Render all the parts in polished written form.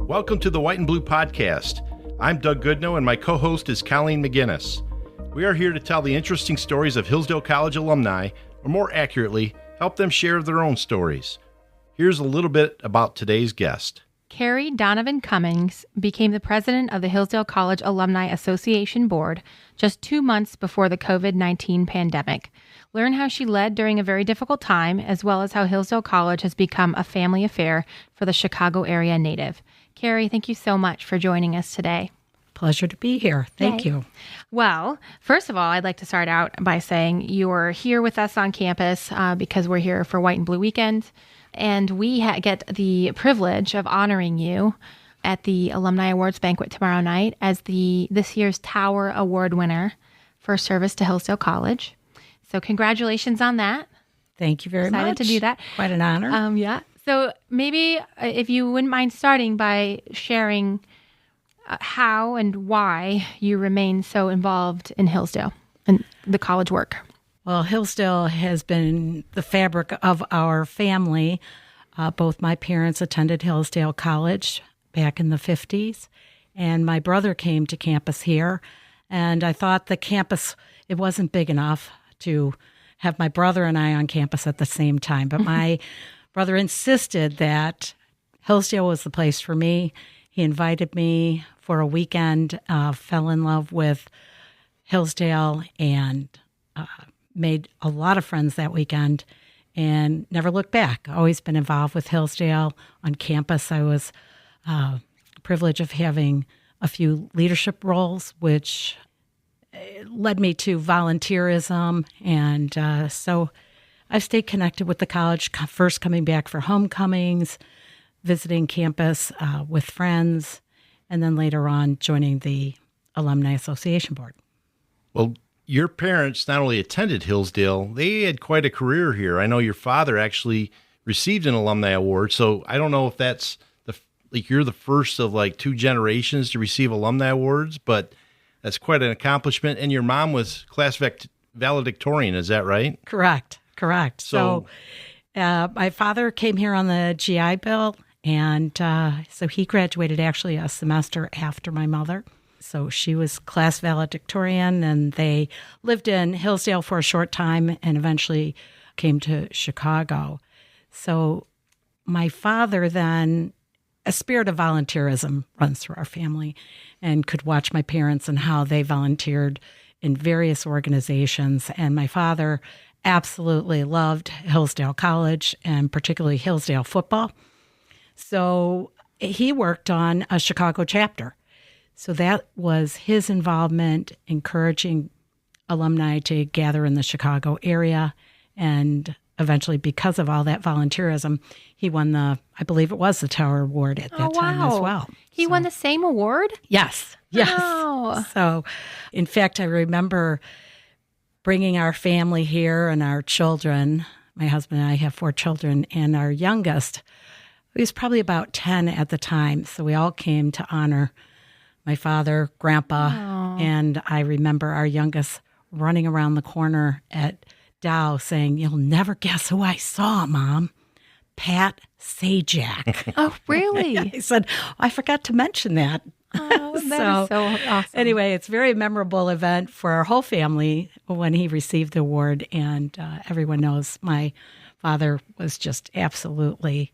Welcome to the White and Blue Podcast. I'm Doug Goodnow, and my co-host is Colleen McGinnis. We are here to tell the interesting stories of Hillsdale College alumni, or more accurately, help them share their own stories. Here's a little bit about today's guest. Kerry Donovan Cummings became the president of the Hillsdale College Alumni Association Board just 2 months before the COVID-19 pandemic. Learn how she led during a very difficult time, as well as how Hillsdale College has become a family affair for the Chicago area native. Kerry, thank you so much for joining us today. Pleasure to be here. Thank you. Well, first of all, I'd like to start out by saying you're here with us on campus because we're here for White and Blue Weekend. And we get the privilege of honoring you at the Alumni Awards banquet tomorrow night as this year's Tower Award winner for service to Hillsdale College. So congratulations on that. Thank you very much. Excited to do that. Quite an honor. Yeah. So maybe if you wouldn't mind starting by sharing how and why you remain so involved in Hillsdale and the college work. Well, Hillsdale has been the fabric of our family. Both my parents attended Hillsdale College back in the 50s, and my brother came to campus here. And I thought the campus, it wasn't big enough to have my brother and I on campus at the same time. But my brother insisted that Hillsdale was the place for me. He invited me for a weekend, fell in love with Hillsdale, and made a lot of friends that weekend and never looked back. Always been involved with Hillsdale on campus. I was privileged of having a few leadership roles, which led me to volunteerism. And so I've stayed connected with the college, first coming back for homecomings, visiting campus with friends, and then later on joining the Alumni Association Board. Well, your parents not only attended Hillsdale, they had quite a career here. I know your father actually received an Alumni Award, so I don't know if that's you're the first of two generations to receive Alumni Awards, but that's quite an accomplishment. And your mom was class valedictorian, is that right? Correct. So my father came here on the GI Bill, and so he graduated actually a semester after my mother. So she was class valedictorian, and they lived in Hillsdale for a short time and eventually came to Chicago. So my father then, a spirit of volunteerism runs through our family, and could watch my parents and how they volunteered in various organizations. And my father absolutely loved Hillsdale College and particularly Hillsdale football. So he worked on a Chicago chapter. So that was his involvement, encouraging alumni to gather in the Chicago area. And eventually, because of all that volunteerism, he won I believe it was the Tower Award at that time as well. He won the same award? Yes. Wow. So, in fact, I remember bringing our family here and our children. My husband and I have 4 children, and our youngest, he was probably about 10 at the time. So we all came to honor my father, Grandpa, and I remember our youngest running around the corner at Dow saying, "You'll never guess who I saw, Mom. Pat Sajak." Oh, really? I said, I forgot to mention that. Oh, that is so awesome. Anyway, it's a very memorable event for our whole family when he received the award, and everyone knows my father was just absolutely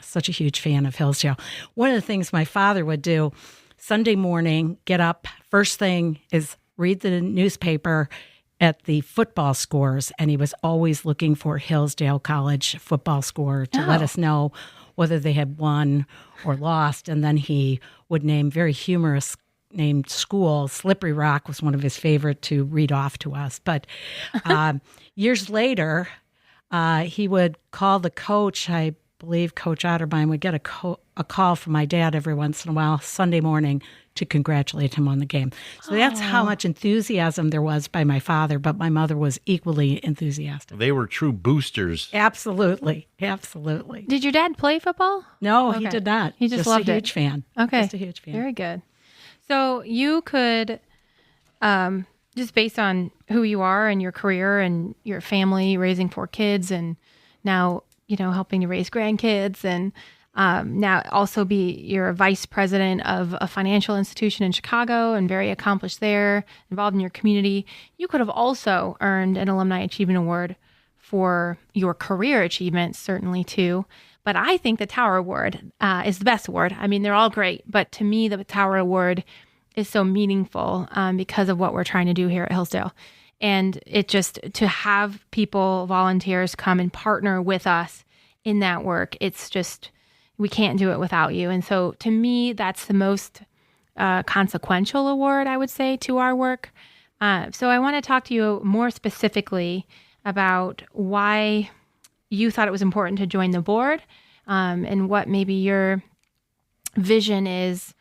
such a huge fan of Hillsdale. One of the things my father would do Sunday morning, get up, first thing is read the newspaper at the football scores, and he was always looking for Hillsdale College football score to let us know whether they had won or lost. And then he would name very humorous named schools. Slippery Rock was one of his favorite to read off to us. But years later, he would call the coach. I believe Coach Otterbein would get a call from my dad every once in a while, Sunday morning, to congratulate him on the game. So that's how much enthusiasm there was by my father, but my mother was equally enthusiastic. They were true boosters. Absolutely. Did your dad play football? No, he did not. He just loved it. A huge fan. Okay. Just a huge fan. Very good. So you could, just based on who you are and your career and your family, raising 4 kids and now, helping to raise grandkids and Now also you're a vice president of a financial institution in Chicago and very accomplished there, involved in your community. You could have also earned an Alumni Achievement Award for your career achievements, certainly too. But I think the Tower Award is the best award. I mean, they're all great, but to me, the Tower Award is so meaningful because of what we're trying to do here at Hillsdale. And it just, to have people, volunteers come and partner with us in that work, it's just, we can't do it without you. And so to me, that's the most consequential award, I would say, to our work. So I want to talk to you more specifically about why you thought it was important to join the board, and what maybe your vision is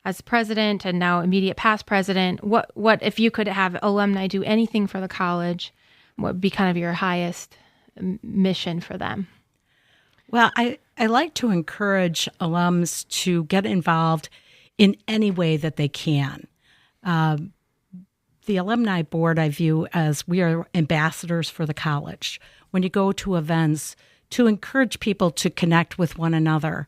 as president and now immediate past president. What if you could have alumni do anything for the college, what would be kind of your highest mission for them? Well, I like to encourage alums to get involved in any way that they can. The Alumni Board I view as we are ambassadors for the college. When you go to events, to encourage people to connect with one another.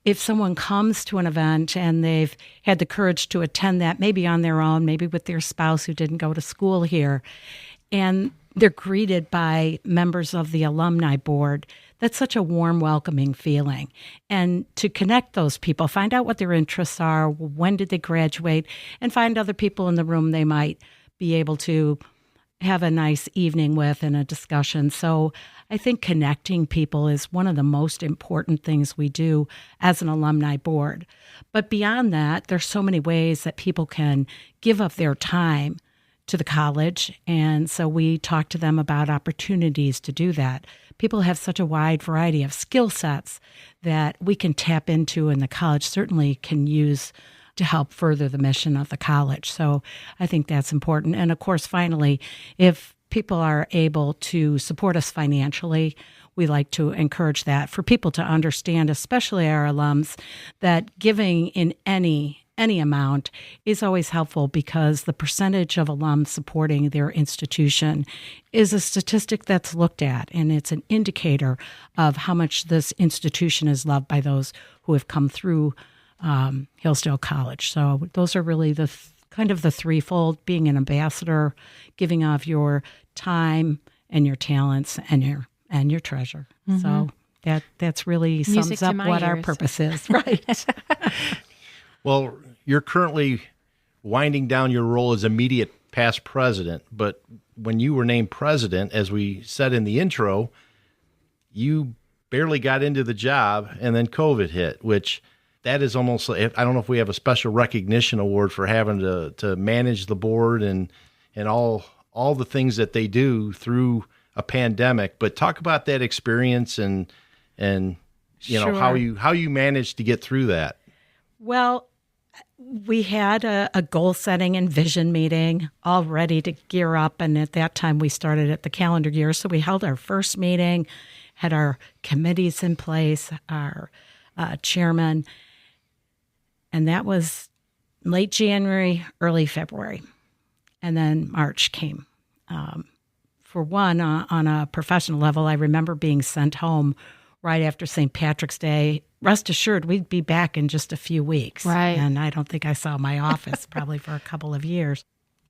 If someone comes to an event and they've had the courage to attend that, maybe on their own, maybe with their spouse who didn't go to school here, and they're greeted by members of the Alumni Board, that's such a warm, welcoming feeling. And to connect those people, find out what their interests are, when did they graduate, and find other people in the room they might be able to have a nice evening with and a discussion. So I think connecting people is one of the most important things we do as an alumni board. But beyond that, there's so many ways that people can give up their time to the college. And so we talk to them about opportunities to do that. People have such a wide variety of skill sets that we can tap into, and the college certainly can use to help further the mission of the college. So I think that's important. And of course, finally, if people are able to support us financially, we like to encourage that for people to understand, especially our alums, that giving in any amount is always helpful, because the percentage of alums supporting their institution is a statistic that's looked at, and it's an indicator of how much this institution is loved by those who have come through Hillsdale College. So those are really the kind of the threefold: being an ambassador, giving of your time and your talents and your treasure. Mm-hmm. So that's really sums up what our purpose is, right? Well, you're currently winding down your role as immediate past president, but when you were named president, as we said in the intro, you barely got into the job, and then COVID hit, which that is almost, I don't know if we have a special recognition award for having to manage the board and all the things that they do through a pandemic. But talk about that experience and you know, how you managed to get through that. Well, we had a goal setting and vision meeting all ready to gear up. And at that time, we started at the calendar year. So we held our first meeting, had our committees in place, our chairman. And that was late January, early February. And then March came. For one, on a professional level, I remember being sent home right after St. Patrick's Day. Rest assured, we'd be back in just a few weeks. Right. And I don't think I saw my office probably for a couple of years.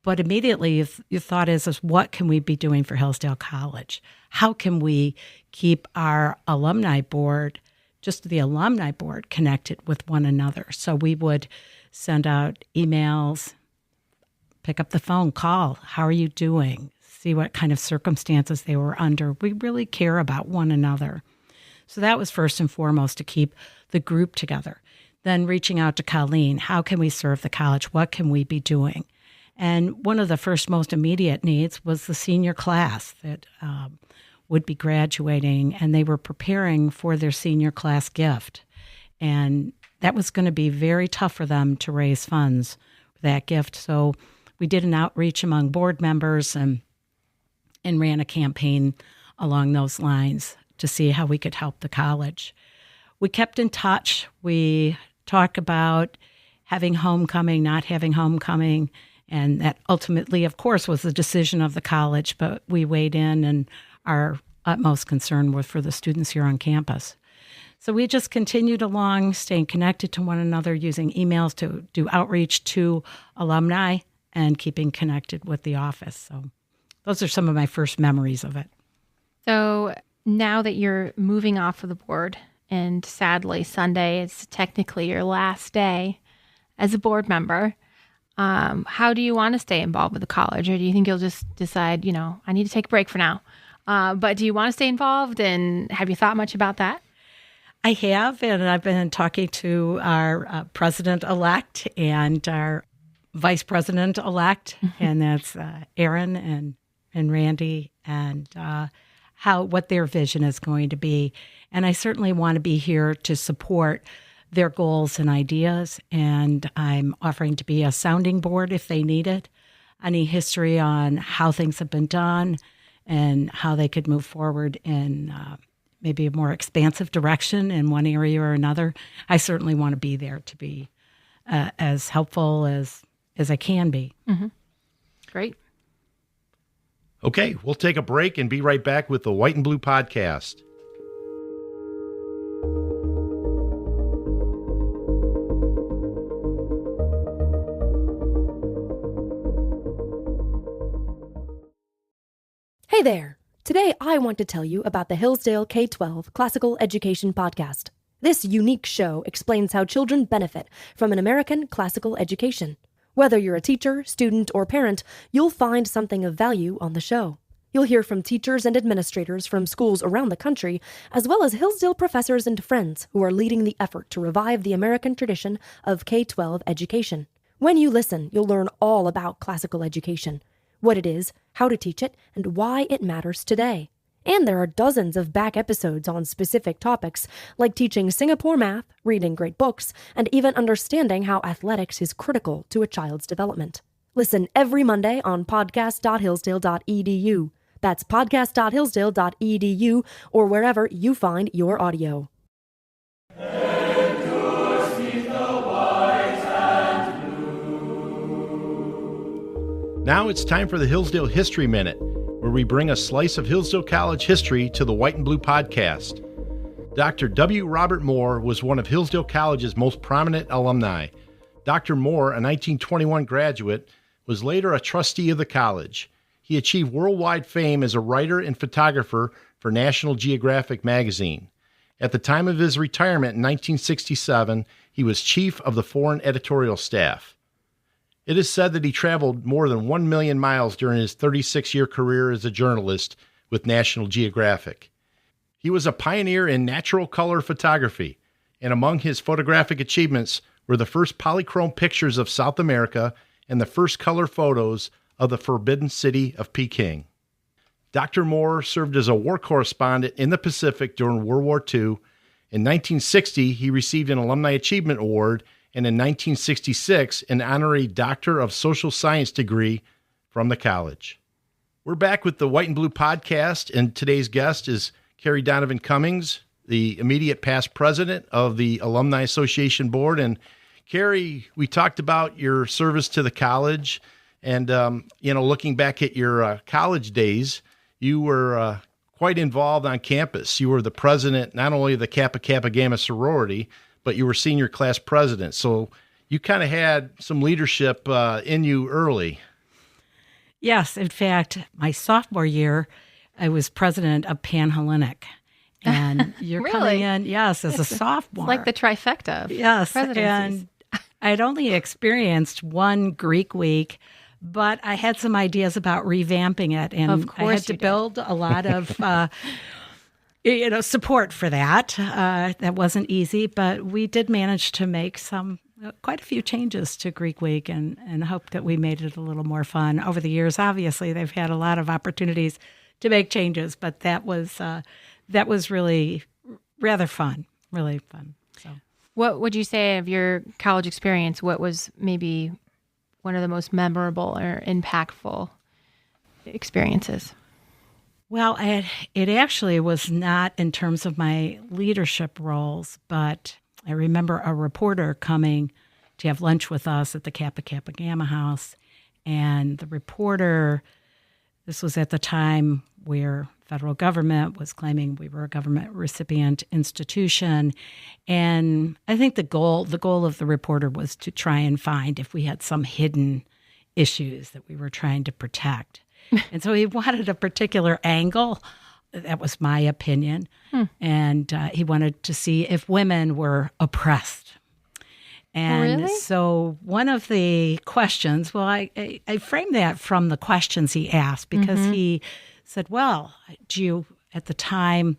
But immediately your thought is what can we be doing for Hillsdale College? How can we keep our alumni board, just the alumni board, connected with one another? So we would send out emails, pick up the phone, call. How are you doing? See what kind of circumstances they were under. We really care about one another. So that was first and foremost, to keep the group together. Then reaching out to Colleen, how can we serve the college? What can we be doing? And one of the first most immediate needs was the senior class that would be graduating, and they were preparing for their senior class gift. And that was going to be very tough for them to raise funds for that gift. So we did an outreach among board members and ran a campaign along those lines to see how we could help the college. We kept in touch. We talked about having homecoming, not having homecoming, and that ultimately, of course, was the decision of the college, but we weighed in, and our utmost concern was for the students here on campus. So we just continued along, staying connected to one another, using emails to do outreach to alumni and keeping connected with the office. So those are some of my first memories of it. So now that you're moving off of the board, and sadly, Sunday is technically your last day as a board member, how do you want to stay involved with the college? Or do you think you'll just decide, I need to take a break for now? But do you want to stay involved, and have you thought much about that? I have, and I've been talking to our president-elect and our vice president-elect, and that's Aaron and Randy, and what their vision is going to be. And I certainly want to be here to support their goals and ideas, and I'm offering to be a sounding board if they need it. Any history on how things have been done and how they could move forward in maybe a more expansive direction in one area or another. I certainly want to be there to be as helpful as I can be. Mm-hmm. Great. Okay, we'll take a break and be right back with the White and Blue Podcast. Hey there! Today I want to tell you about the Hillsdale K-12 Classical Education Podcast. This unique show explains how children benefit from an American classical education. Whether you're a teacher, student, or parent, you'll find something of value on the show. You'll hear from teachers and administrators from schools around the country, as well as Hillsdale professors and friends who are leading the effort to revive the American tradition of K-12 education. When you listen, you'll learn all about classical education, what it is, how to teach it, and why it matters today. And there are dozens of back episodes on specific topics, like teaching Singapore math, reading great books, and even understanding how athletics is critical to a child's development. Listen every Monday on podcast.hillsdale.edu. That's podcast.hillsdale.edu, or wherever you find your audio. Now it's time for the Hillsdale History Minute, where we bring a slice of Hillsdale College history to the White and Blue Podcast. Dr. W. Robert Moore was one of Hillsdale College's most prominent alumni. Dr. Moore, a 1921 graduate, was later a trustee of the college. He achieved worldwide fame as a writer and photographer for National Geographic magazine. At the time of his retirement in 1967, he was chief of the foreign editorial staff. It is said that he traveled more than 1 million miles during his 36-year career as a journalist with National Geographic. He was a pioneer in natural color photography, and among his photographic achievements were the first polychrome pictures of South America and the first color photos of the Forbidden City of Peking. Dr. Moore served as a war correspondent in the Pacific during World War II. In 1960, he received an Alumni Achievement Award, and in 1966, an honorary Doctor of Social Science degree from the college. We're back with the White and Blue Podcast, and today's guest is Kerry Donovan Cummings, the immediate past president of the Alumni Association Board. And Kerry, we talked about your service to the college, and looking back at your college days, you were quite involved on campus. You were the president not only of the Kappa Kappa Gamma sorority, but you were senior class president. So you kind of had some leadership in you early. Yes. In fact, my sophomore year, I was president of Panhellenic. And you're Really? coming in, yes, as a sophomore. It's like the trifecta of yes, presidencies. and I'd only experienced one Greek week, but I had some ideas about revamping it. And Of course I had to you did. build a lot of support for that. That wasn't easy, but we did manage to make quite a few changes to Greek Week and hope that we made it a little more fun. Over the years, obviously, they've had a lot of opportunities to make changes, but that was really rather fun, really fun. So, What would you say of your college experience? What was maybe one of the most memorable or impactful experiences? well, it actually was not in terms of my leadership roles, but I remember a reporter coming to have lunch with us at the Kappa Kappa Gamma house, and the reporter This was at the time where federal government was claiming we were a government recipient institution. And I think the goal of the reporter was to try and find if we had some hidden issues that we were trying to protect. And so he wanted a particular angle. That was my opinion. And he wanted to see if women were oppressed. And really? so one of the questions, well, I framed that from the questions he asked because he said, well, at the time,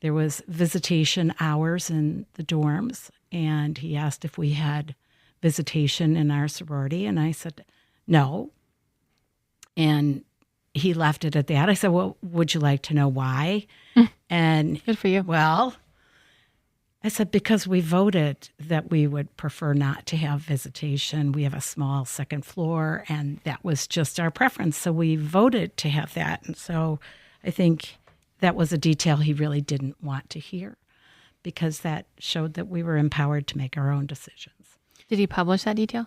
there was visitation hours in the dorms, and he asked if we had visitation in our sorority, and I said, no. And he left it at that. I said, well, would you like to know why? And Good for you. well, I said, because we voted that we would prefer not to have visitation. We have a small second floor, and that was just our preference. So we voted to have that. And so I think that was a detail he really didn't want to hear because that showed that we were empowered to make our own decisions. Did he publish that detail?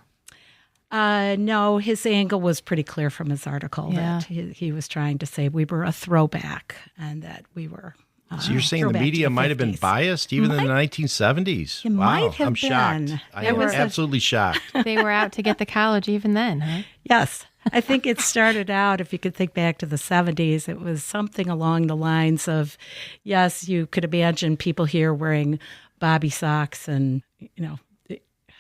No, his angle was pretty clear from his article Yeah. that he was trying to say we were a throwback and that we were. So you're saying the throwback to media the might have been 50s. biased even in the 1970s? It Wow, might have I'm shocked. been. I It am was absolutely shocked. They were out to get the college even then, huh? Yes. I think it started out, if you could think back to the 70s, it was something along the lines of, yes, you could imagine people here wearing bobby socks and,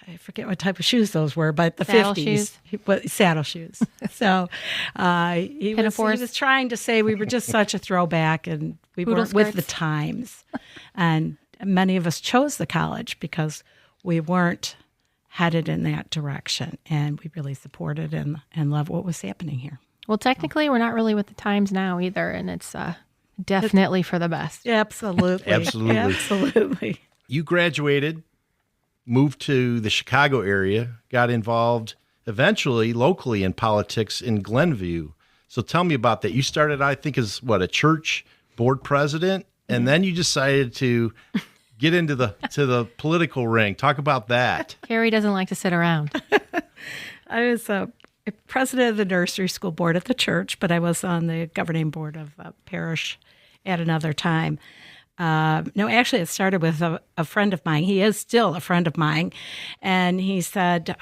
I forget what type of shoes those were, but the Saddle 50s. shoes. Saddle shoes. So he Pinafores. was trying to say we were just such a throwback and we Poodle weren't with the skirts. times. And many of us chose the college because we weren't headed in that direction. And we really supported and loved what was happening here. Well, technically, we're not really with the times now either, and it's definitely for the best. Absolutely. Absolutely. Absolutely. You graduated, moved to the Chicago area, got involved eventually locally in politics in Glenview. So tell me about that. You started, I think, as a church board president, and then you decided to get into the political ring. Talk about that. Kerry doesn't like to sit around. I was president of the nursery school board at the church, but I was on the governing board of a parish at another time. No, actually, it started with a friend of mine. He is still a friend of mine. And he said,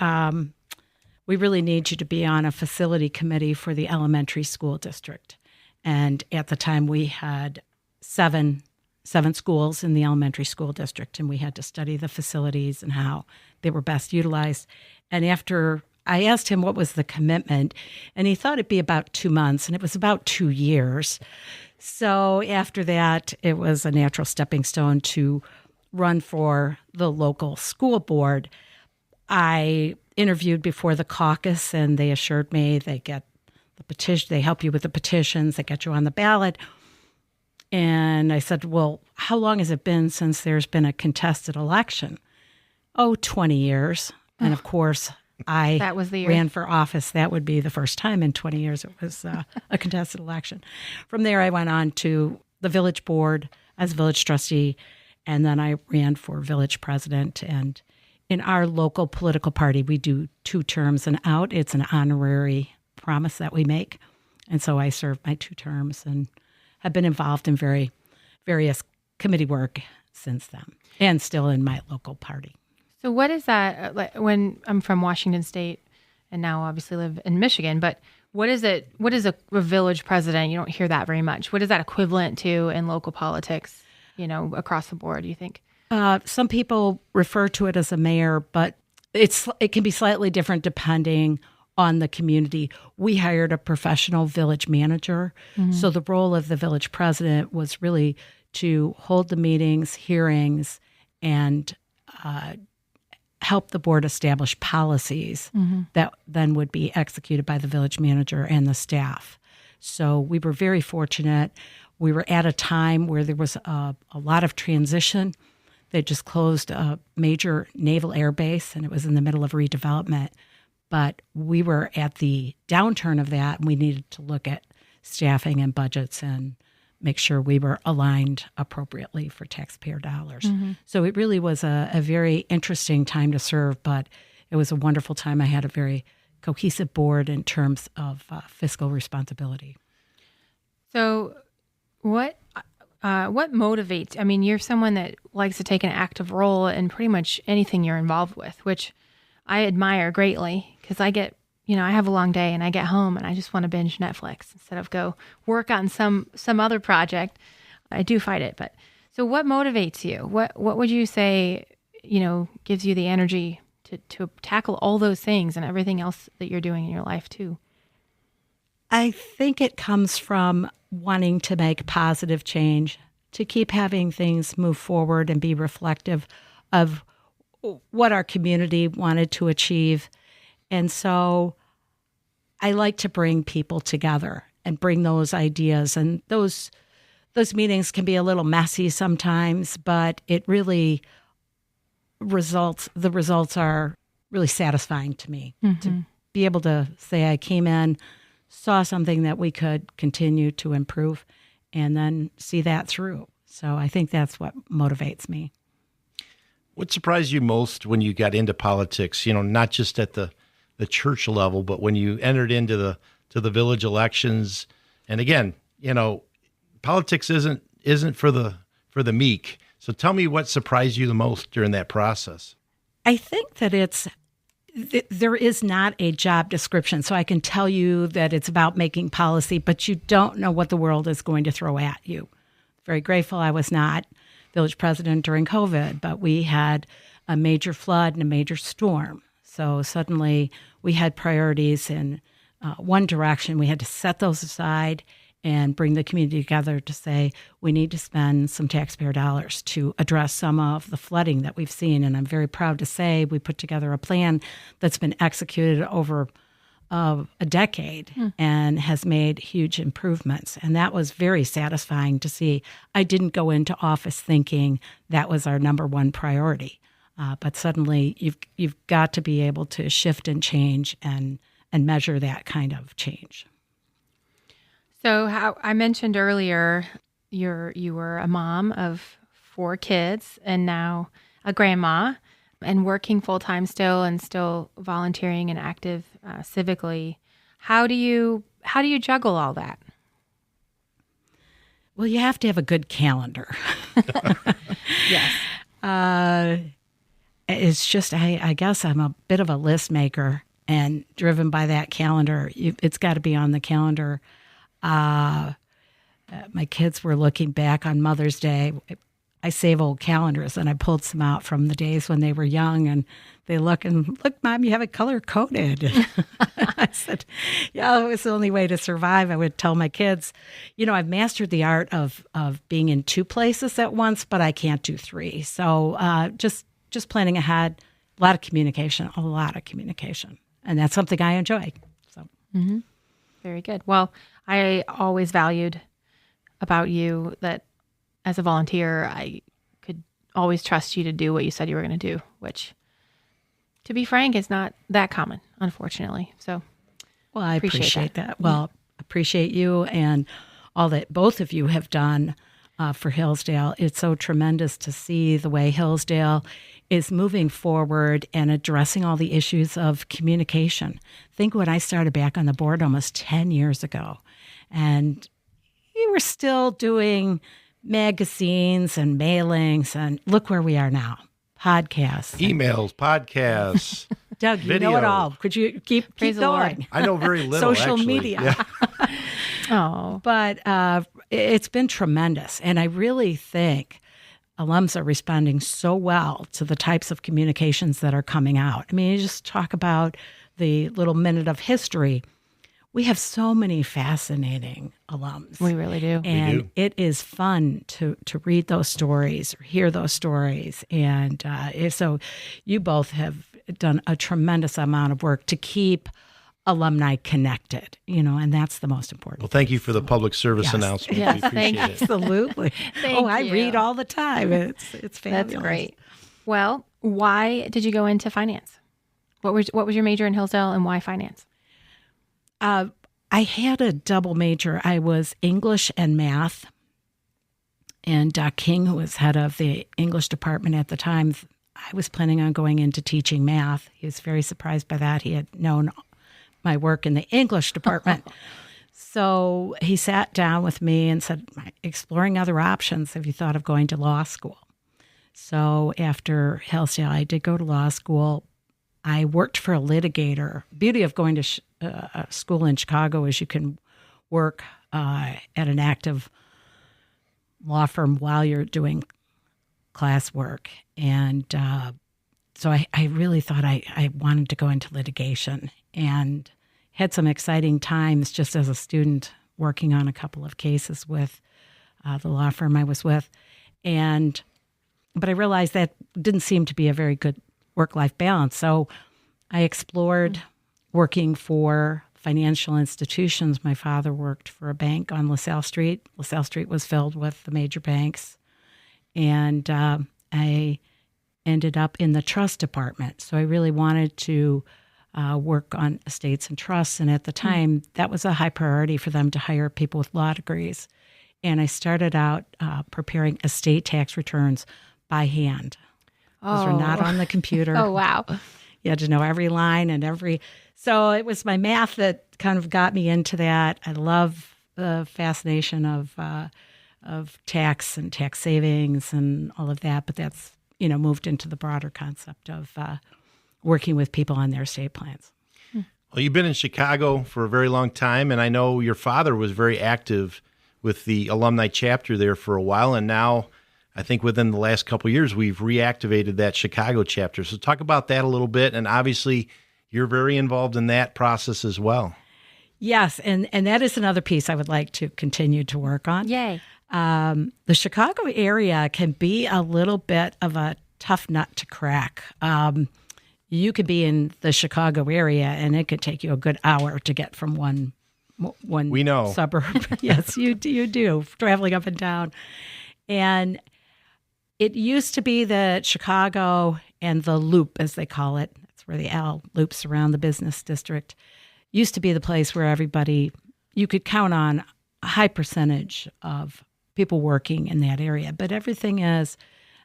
we really need you to be on a facility committee for the elementary school district. And at the time, we had seven schools in the elementary school district, and we had to study the facilities and how they were best utilized. And after I asked him what was the commitment, and he thought it'd be about 2 months, and it was about 2 years. So after that, it was a natural stepping stone to run for the local school board. I interviewed before the caucus, and they assured me they get the petition, they help you with the petitions, they get you on the ballot. And I said, well, how long has it been since there's been a contested election? 20 years. And of course, That was the year. ran for office. That would be the first time in 20 years it was a contested election. From there, I went on to the village board as village trustee, and then I ran for village president. And in our local political party, we do 2 terms and out. It's an honorary promise that we make. And so I served my 2 terms and have been involved in various committee work since then, and still in my local party. So what is that, when I'm from Washington State and now obviously live in Michigan, but what is it? What is a village president? You don't hear that very much. What is that equivalent to in local politics, across the board, do you think? Some people refer to it as a mayor, but it can be slightly different depending on the community. We hired a professional village manager. So the role of the village president was really to hold the meetings, hearings, and help the board establish policies that then would be executed by the village manager and the staff. So we were very fortunate. We were at a time where there was a lot of transition. They just closed a major naval air base, and it was in the middle of redevelopment. But we were at the downturn of that, and we needed to look at staffing and budgets and make sure we were aligned appropriately for taxpayer dollars. So it really was a very interesting time to serve, but it was a wonderful time. I had a very cohesive board in terms of fiscal responsibility. So what motivates? I mean, you're someone that likes to take an active role in pretty much anything you're involved with, which I admire greatly because I have a long day and I get home and I just want to binge Netflix instead of go work on some other project. I do fight it, but so what motivates you? What would you say, gives you the energy to tackle all those things and everything else that you're doing in your life too? I think it comes from wanting to make positive change, to keep having things move forward and be reflective of what our community wanted to achieve. And so I like to bring people together and bring those ideas. And those meetings can be a little messy sometimes, but it really the results are really satisfying to me. To be able to say I came in, saw something that we could continue to improve, and then see that through. So I think that's what motivates me. What surprised you most when you got into politics, not just at the church level, but when you entered into the village elections? And again, politics isn't for the meek. So tell me what surprised you the most during that process. I think that there is not a job description, so I can tell you that it's about making policy, but you don't know what the world is going to throw at you. Very grateful I was not village president during COVID, but we had a major flood and a major storm. So suddenly we had priorities in one direction. We had to set those aside and bring the community together to say we need to spend some taxpayer dollars to address some of the flooding that we've seen. And I'm very proud to say we put together a plan that's been executed over a decade and has made huge improvements. And that was very satisfying to see. I didn't go into office thinking that was our number one priority. But suddenly you've got to be able to shift and change and measure that kind of change. So how I mentioned earlier, you were a mom of 4 kids and now a grandma and working full-time still and still volunteering and active civically. How do you juggle all that? Well, you have to have a good calendar. Yes. It's just, I guess I'm a bit of a list maker and driven by that calendar. It's got to be on the calendar. My kids were looking back on Mother's Day. I save old calendars, and I pulled some out from the days when they were young, and they look, Mom, you have it color-coded. I said, yeah, it was the only way to survive. I would tell my kids, I've mastered the art of being in 2 places at once, but I can't do 3. So just planning ahead, a lot of communication. And that's something I enjoy. So. Mm-hmm. Very good. Well, I always valued about you that as a volunteer, I could always trust you to do what you said you were going to do, which, to be frank, is not that common, unfortunately. So, well, I appreciate that. Well, appreciate you and all that both of you have done for Hillsdale. It's so tremendous to see the way Hillsdale is moving forward and addressing all the issues of communication. Think when I started back on the board almost 10 years ago, and you were still doing magazines and mailings, and look where we are now. Podcasts. Emails, podcasts. Doug, you know it all. Could you keep going? I know very little, Social actually. media. Yeah. Oh. But it's been tremendous, and I really think alums are responding so well to the types of communications that are coming out. I mean, you just talk about the little minute of history. We have so many fascinating alums. We really do. And it is fun to read those stories or hear those stories. And so you both have done a tremendous amount of work to keep alumni connected, and that's the most important. Well, thank you for the public service announcement. Yes, we appreciate it. Absolutely. I read all the time. It's fabulous. That's great. Well, why did you go into finance? What was your major in Hillsdale and why finance? I had a double major. I was English and math. And Doc King, who was head of the English department at the time, I was planning on going into teaching math. He was very surprised by that. He had known my work in the English department. So he sat down with me and said, exploring other options, have you thought of going to law school? So after Hillsdale, I did go to law school. I worked for a litigator. Beauty of going to a school in Chicago is you can work at an active law firm while you're doing classwork. And so I really thought I wanted to go into litigation, and had some exciting times just as a student working on a couple of cases with the law firm I was with. But I realized that didn't seem to be a very good work-life balance. So I explored working for financial institutions. My father worked for a bank on LaSalle Street. LaSalle Street was filled with the major banks. And I ended up in the trust department. So I really wanted to work on estates and trusts. And at the time, that was a high priority for them to hire people with law degrees. And I started out preparing estate tax returns by hand. Those were not on the computer. Oh, wow. You had to know every line and so it was my math that kind of got me into that. I love the fascination of tax and tax savings and all of that, but that's, moved into the broader concept of working with people on their estate plans. Well, you've been in Chicago for a very long time, and I know your father was very active with the alumni chapter there for a while, and now I think within the last couple of years, we've reactivated that Chicago chapter. So talk about that a little bit, and obviously you're very involved in that process as well. Yes, and that is another piece I would like to continue to work on. Yay. The Chicago area can be a little bit of a tough nut to crack. You could be in the Chicago area, and it could take you a good hour to get from one we know. suburb. Yes, you do, traveling up and down. And it used to be that Chicago and the Loop, as they call it, that's where the L loops around the business district, used to be the place where you could count on a high percentage of people working in that area. But everything is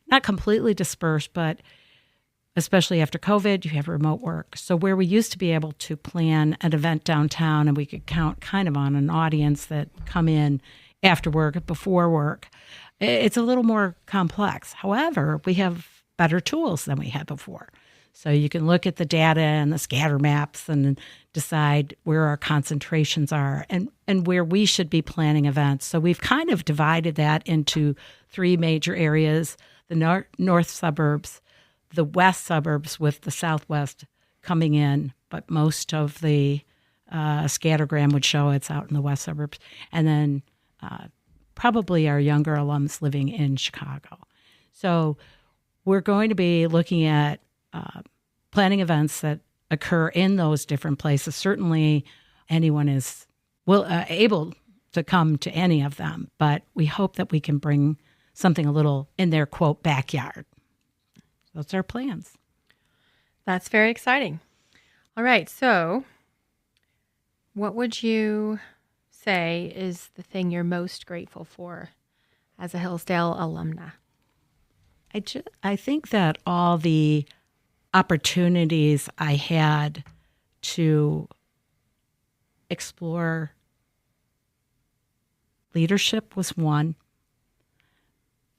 not completely dispersed, but especially after COVID, you have remote work. So where we used to be able to plan an event downtown and we could count kind of on an audience that come in after work, before work, it's a little more complex. However, we have better tools than we had before. So you can look at the data and the scatter maps and decide where our concentrations are and where we should be planning events. So we've kind of divided that into three major areas: the north suburbs, the west suburbs with the southwest coming in, but most of the scattergram would show it's out in the west suburbs, and then probably our younger alums living in Chicago. So we're going to be looking at planning events that occur in those different places. Certainly anyone is able to come to any of them, but we hope that we can bring something a little in their, quote, backyard. Those are our plans. That's very exciting. All right. So what would you say is the thing you're most grateful for as a Hillsdale alumna? I think that all the opportunities I had to explore leadership was one.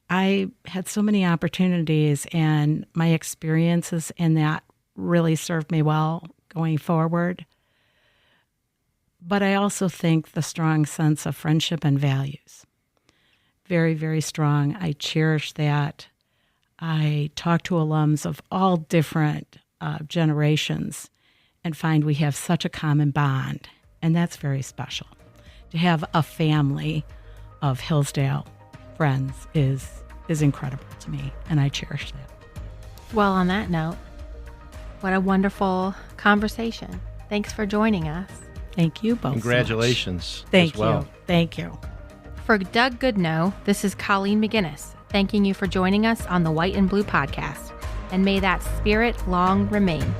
I had so many opportunities, and my experiences in that really served me well going forward. But I also think the strong sense of friendship and values. Very, very strong. I cherish that. I talk to alums of all different generations and find we have such a common bond, and that's very special. To have a family of Hillsdale friends is incredible to me, and I cherish that. Well, on that note, what a wonderful conversation. Thanks for joining us. Thank you both. Congratulations. So much. Thank as well. you. Thank you. For Doug Goodnow, this is Colleen McGinnis, thanking you for joining us on the White and Blue podcast. And may that spirit long remain.